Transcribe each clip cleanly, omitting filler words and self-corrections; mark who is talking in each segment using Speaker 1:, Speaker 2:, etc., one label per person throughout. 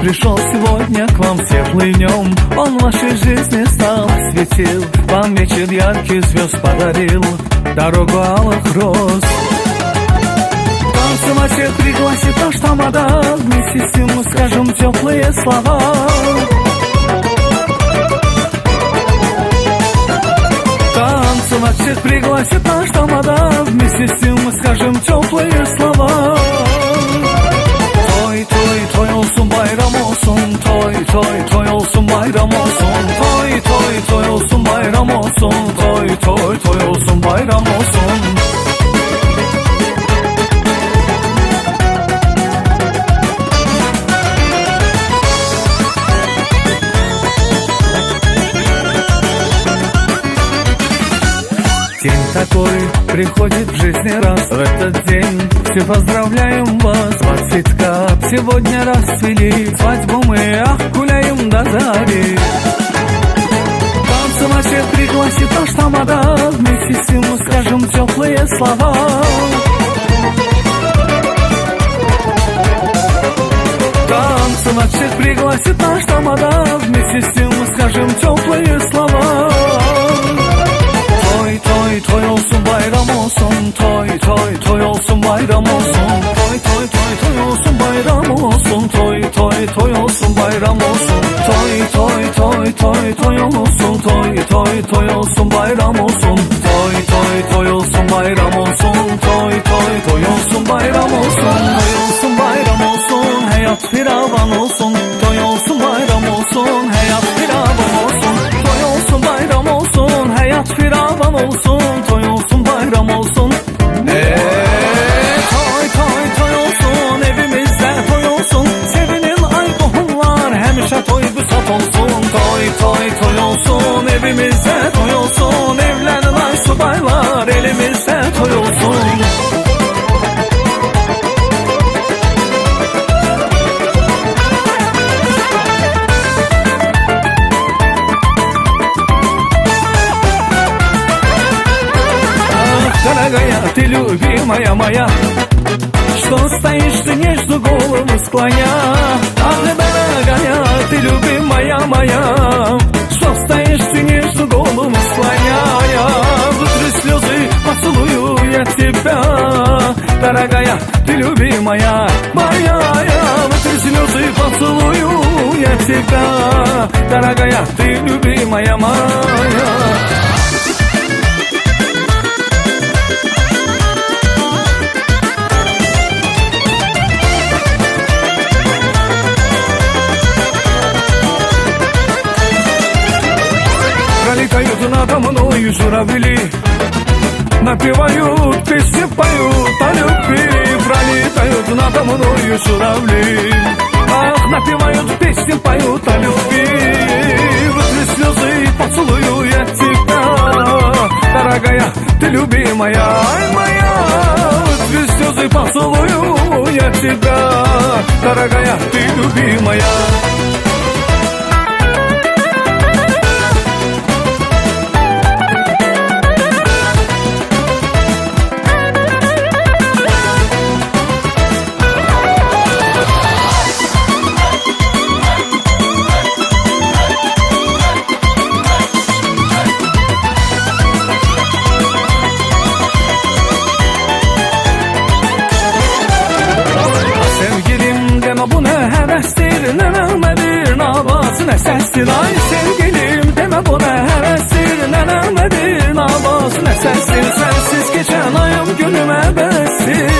Speaker 1: Пришел сегодня к вам светлый днем, он вашей жизни стал, осветил, вам вечер яркий звезд подарил, дорогу алых роз. Танцевать всех пригласит наш тамада, вместе с ним мы скажем теплые слова. Танцевать всех пригласит наш тамада, вместе с ним мы скажем теплые слова. Toy toy toy olsun bayram olsun, toy toy toy olsun bayram olsun, toy toy toy olsun bayram olsun, toy toy toy olsun bayram olsun. День такой приходит в жизни раз, в этот день все поздравляем вас. 20 кап сегодня расцвели, свадьбу мы гуляем до зари. Танцевать всех пригласит наш тамада, вместе с ним мы скажем теплые слова. Танцевать всех пригласит наш тамада, вместе с ним мы скажем теплые слова. Toy toy toy olsun bayram olsun, toy toy toy olsun bayram olsun, toy toy toy toy olsun bayram olsun, toy toy toy olsun bayram olsun, toy toy toy toy toy olsun, toy toy toy olsun bayram olsun, toy toy toy olsun bayram olsun, toy toy toy olsun bayram olsun, toy olsun bayram olsun, hayat firavan olsun, toy olsun bayram olsun, hayat firavan olsun, toy olsun bayram olsun, hayat firavan olsun, toy olsun bayram olsun. Toy toy toy olsun, evimizde toy olsun, sevinin ay tohumlar hemşe toy büsat olsun. Toy toy toy olsun, evimizde toy olsun, evlenin ay subaylar elimizde toy olsun. Дорогая, ты любимая моя, что стоишь ты между голову склоня. Ах, дорогая, ты любимая моя, что стоишь ты между голову склоня. Я вытру слезы, поцелую я тебя. Дорогая, ты любимая моя, я вытру слезы, поцелую я тебя. Дорогая, ты любимая моя. Пролетают надо мною журавли, напевают песни, поют о любви. Пролетают надо мною журавли, ах, напевают песни, поют о любви. Вытри слезы, поцелую я тебя. Дорогая, ты любимая, ай моя. Вытри слезы, поцелую я тебя. Дорогая, ты любимая. Bu ne hevestir, ne nağmedir, nabası ne sestir. Ay sevgilim deme bu ne hevestir, ne nağmedir, nabası ne sestir. Sensiz geçen ayım günüme bestir.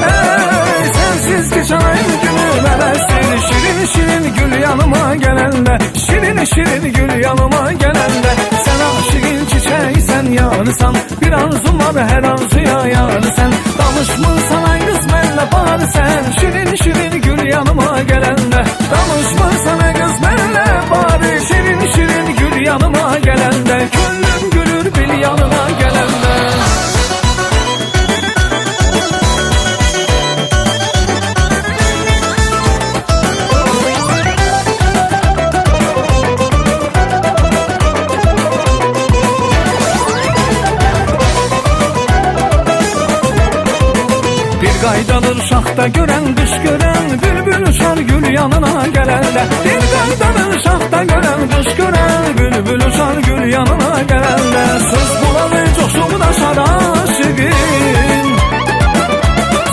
Speaker 1: Hey, sensiz geçen ayım günüme bestir. Şirin şirin gül yanıma gelende, şirin şirin gül yanıma gelende. Sen aşığın çiçeğiysen yarısan, bir arzum var her arzuya yarı sen. Danışmırsan ay kısmenle bari sen, şirin şirin gül yanıma gelende. Danışmırsan ay kısmenle bari, şirin şirin gül yanıma gelende. Gönlüm gülür bil yanına gelende. Qaydadır şaxta görən, qış görən, bülbül uçar gül yanına gelende. Bir kaldanır şahta gören kış gören, bülbül uçar gül yanına gelende. Söz bulanı coşumda şaraşıgın,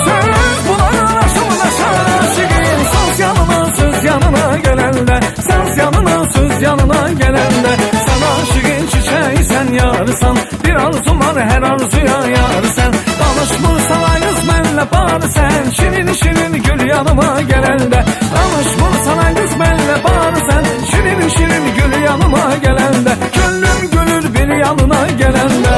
Speaker 1: söz bulanı aşımda şaraşıgın. Söz yanına söz yanına gelende, söz yanına söz yanına gelende. Sen aşıgın çiçeği sen yarısan, bir arzum var her arzuya yar sen. Danışmırsan ayız benle bari sen, şirin şirin gül yanıma gelende. Danışmırsan ayız benle bari sen, şirin şirin gül yanıma gelende. Gönlüm gülür bir yanına gelende.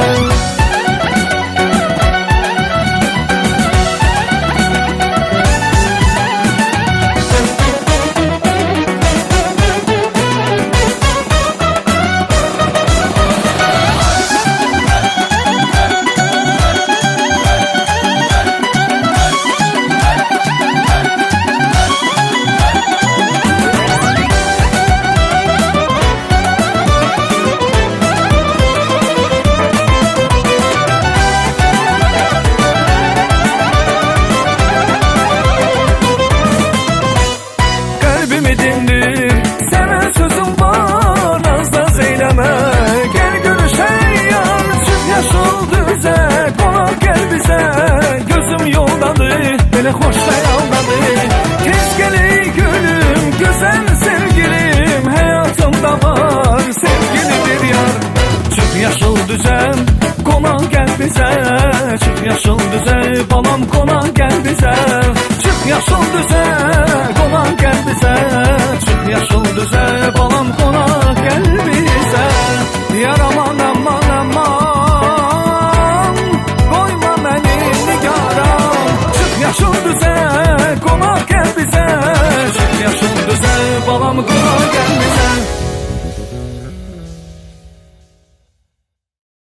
Speaker 1: Sana sözüm var az da zeyleme. Gel görüşey yar çık yaşıl düze, konak gel bize. Gözüm yoldadır beni hoşta yoldadır. Tez gel ey gülüm güzel sevgilim, hayatımda var sevgili bir yar. Çık yaşıl düze konak gel bize, çık yaşıl düze balam konak gel bize. Çık yaşıl düze konak gel bize, çık yaşıl düze